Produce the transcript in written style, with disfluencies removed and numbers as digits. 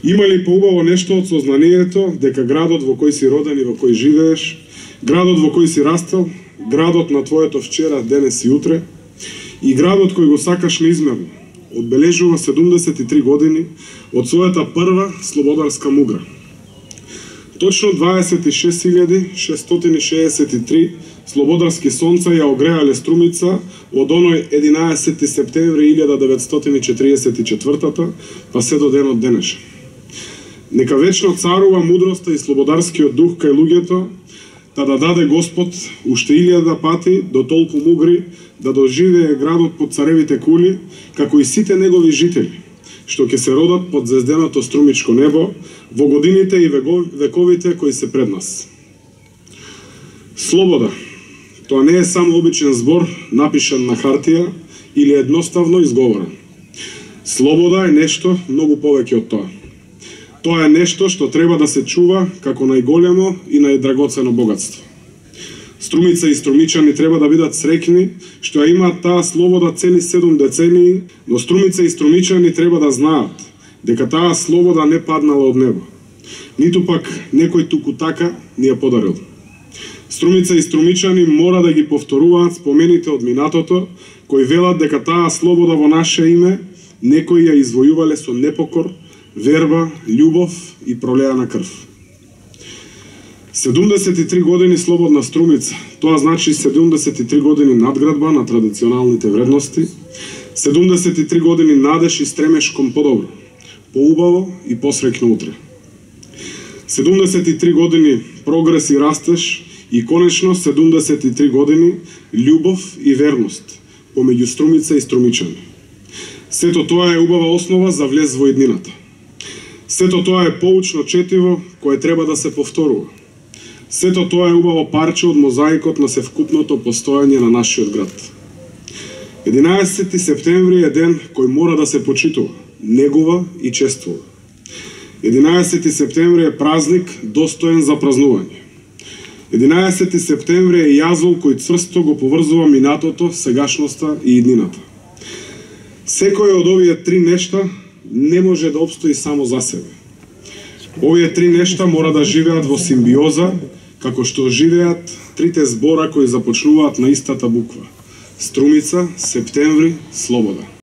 Има ли поубаво нешто од сознанието дека градот во кој си роден и во кој живееш, градот во кој си растел, градот на твоето вчера, денес и утре, и градот кој го сакаш неизмерно, одбележува 73 години од својата прва слободарска мугра. Точно 26.663 слободарски сонца ја огреале Струмица од оној 11. септември 1944 па се до денот денешен. Нека вечно царува мудроста и слободарскиот дух кај луѓето, да даде Господ уште 1000 пати до толку мугри да доживее градот под царевите кули, како и сите негови жители, што ќе се родат под звезденото струмичко небо во годините и вековите кои се пред нас. Слобода, тоа не е само обичен збор напишан на хартија или едноставно изговорен. Слобода е нешто многу повеќе од тоа. Тоа е нешто што треба да се чува како најголемо и најдрагоцено богатство. Струмица и струмичани треба да бидат среќни што ја имаат таа слобода цели 7 децении, но Струмица и струмичани треба да знаат дека таа слобода не паднала од небо, ниту пак некој туку така ни ја подарил. Струмица и струмичани мора да ги повторуваат спомените од минатото, кои велат дека таа слобода во наше име некои ја извојувале со непокор, верба, љубов и пролеа на крв. 73 години слободна Струмица, тоа значи 73 години надградба на традиционалните вредности, 73 години надеж и стремеж кон подобро, поубаво и посреќно утре. 73 години прогрес и растеж и конечно 73 години љубов и верност помеѓу Струмица и струмичани. Сето тоа е убава основа за влез во иднината. Сето тоа е поучно четиво кое треба да се повторува. Сето тоа е убаво парче од мозаикот на севкупното постојање на нашиот град. 11. септември е ден кој мора да се почитува, негува и чествува. 11. септември е празник достоен за празнување. 11. септември е јазол кој цврсто го поврзува минатото, сегашноста и иднината. Секој од овие три нешта не може да обстои само за себе. Овие три нешта мора да живеат во симбиоза, како што живеат трите збора кои започнуваат на истата буква. Струмица, септември, слобода.